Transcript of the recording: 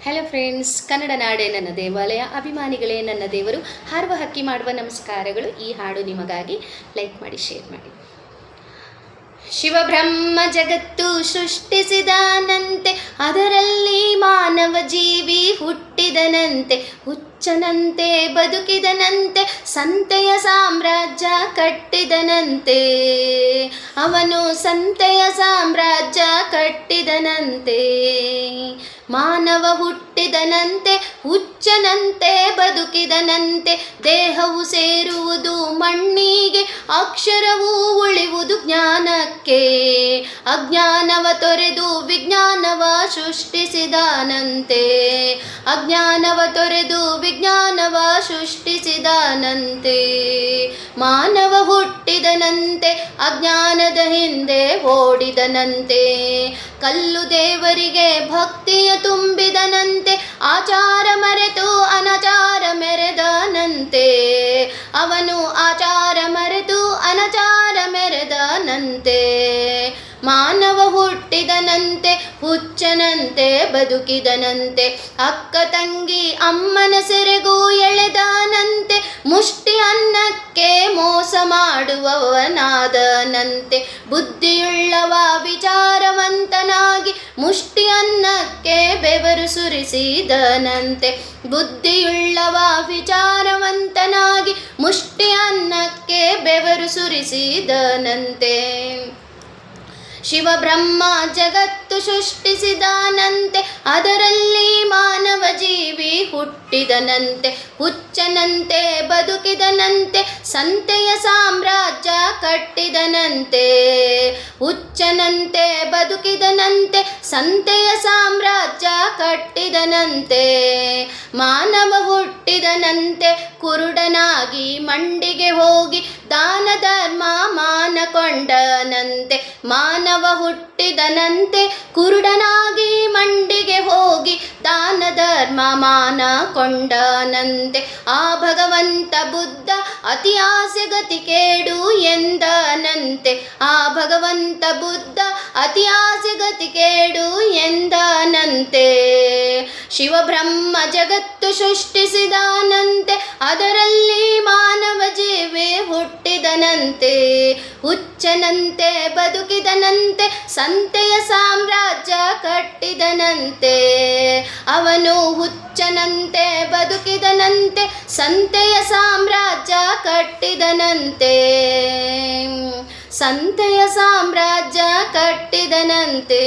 Hello friends, Kannada ನಾಡೇ ನನ್ನ ದೇವಾಲಯ, ಅಭಿಮಾನಿಗಳೇ ನನ್ನ ದೇವರು, ಹಾರುವ ಹಕ್ಕಿ ಮಾಡುವ ನಮಸ್ಕಾರಗಳು. ಈ ಹಾಡು ನಿಮಗಾಗಿ. ಲೈಕ್ ಮಾಡಿ, ಶೇರ್ ಮಾಡಿ. ಶಿವಬ್ರಹ್ಮ ಜಗತ್ತು ಸೃಷ್ಟಿಸಿದನಂತೆ, ಅದರಲ್ಲಿ ಮಾನವ ಜೀವಿ ಹುಟ್ಟಿದನಂತೆ, ಹುಚ್ಚನಂತೆ ಬದುಕಿದನಂತೆ, ಸಂತೆಯ ಸಾಮ್ರಾಜ್ಯ ಕಟ್ಟಿದನಂತೆ. ಅವನು ಸಂತೆಯ ಸಾಮ್ರಾಜ್ಯ ಕಟ್ಟಿದನಂತೆ. ಮಾನವ ಹುಟ್ಟಿದನಂತೆ, ಹುಚ್ಚನಂತೆ ಬದುಕಿದನಂತೆ, ದೇಹವು ಸೇರುವುದು ಮಣ್ಣಿಗೆ, ಅಕ್ಷರವು ಉಳಿಯುವುದು ಜ್ಞಾನಕ್ಕೆ. ಅಜ್ಞಾನವ ತೊರೆದು ವಿಜ್ಞಾನವ ಸೃಷ್ಟಿಸಿದನಂತೆ, ಅಜ್ಞಾನವ ತೊರೆದು ವಿಜ್ಞಾನವ ಸೃಷ್ಟಿಸಿದನಂತೆ. ಮಾನವ ಹುಟ್ಟಿದನಂತೆ, ಅಜ್ಞಾನದ ಹಿಂದೆ ಓಡಿದನಂತೆ, ಕಲ್ಲು ದೇವರಿಗೆ ಭಕ್ತಿಯ ತುಂಬಿದನಂತೆ, ಆಚಾರ ಮರೆತು ಅನಾಚಾರ ಮೆರೆದನಂತೆ. ಅವನು ಆಚಾರ ಮರೆತು ಅನಾಚಾರ ಮೆರೆದನಂತೆ. ಮಾನವ ಹುಟ್ಟಿದನಂತೆ, ಹುಚ್ಚನಂತೆ ಬದುಕಿದನಂತೆ, ಅಕ್ಕ ತಂಗಿ ಅಮ್ಮನ ಸೆರೆಗೂ ಎಳೆದನಂತೆ, ಮುಷ್ಟಿ ಅನ್ನಕ್ಕೆ ಮೋಸ ಮಾಡುವವನಾದನಂತೆ. ಬುದ್ಧಿಯುಳ್ಳವ ವಿಚಾರವಂತನಾಗಿ ಮುಷ್ಟಿ ಅನ್ನಕ್ಕೆ ಬೆವರು ಸುರಿಸಿದನಂತೆ. ಬುದ್ಧಿಯುಳ್ಳವ ವಿಚಾರವಂತನಾಗಿ ಮುಷ್ಟಿ ಅನ್ನಕ್ಕೆ ಬೆವರು ಸುರಿಸಿದನಂತೆ. ಶಿವಬ್ರಹ್ಮ ಜಗತ್ತು ಸೃಷ್ಟಿಸಿದನಂತೆ, ಅದರಲ್ಲಿ ಮಾನವ ಜೀವಿ ಹುಟ್ಟಿದನಂತೆ, ಹುಚ್ಚನಂತೆ ಬದುಕಿದನಂತೆ, ಸಂತೆಯ ಸಾಮ್ರಾಜ್ಯ ಕಟ್ಟಿದನಂತೆ. ಹುಚ್ಚನಂತೆ ಬದುಕಿದನಂತೆ, ಸಂತೆಯ ಸಾಮ್ರಾಜ್ಯ ಕಟ್ಟಿದನಂತೆ. ಮಾನವ ಹುಟ್ಟಿದನಂತೆ, ಕುರುಡನಾಗಿ ಮಂಡಿಗೆ ಹೋಗಿ ದಾನ ಧರ್ಮ ಮಾನಕೊಂಡನಂತೆ. ಮಾನವ ಹುಟ್ಟಿದನಂತೆ, ಕುರುಡನಾಗಿ ಮಂಡಿಗೆ ಹೋಗಿ ದಾನ ಧರ್ಮ ಮಾನಕೊಂಡನಂತೆ. ಆ ಭಗವಂತ ಬುದ್ಧ ಅತಿ ಆಸೆ ಗತಿ ಕೇಡು ಎಂದನಂತೆ. ಆ ಭಗವಂತ ಬುದ್ಧ ಅತಿ ಆಸೆ ಗತಿ ಕೇಡು ಎಂದನಂತೆ. ಶಿವಬ್ರಹ್ಮ ಜಗತ್ತು ಸೃಷ್ಟಿಸಿದನಂತೆ, ಅದರಲ್ಲಿ ಮಾನವ ಜೀವಿ ಹುಟ್ಟಿದನಂತೆ, ಹುಚ್ಚನಂತೆ ಬದುಕಿದನಂತೆ, ಸಂತೆಯ ಸಾಮ್ರಾಜ್ಯ ಕಟ್ಟಿದನಂತೆ. ಅವನು ಹುಚ್ಚನಂತೆ ಬದುಕಿದನಂತೆ, ಸಂತೆಯ ಸಾಮ್ರಾಜ್ಯ ಕಟ್ಟಿದನಂತೆ. ಸಂತೆಯ ಸಾಮ್ರಾಜ್ಯ ಕಟ್ಟಿದನಂತೆ.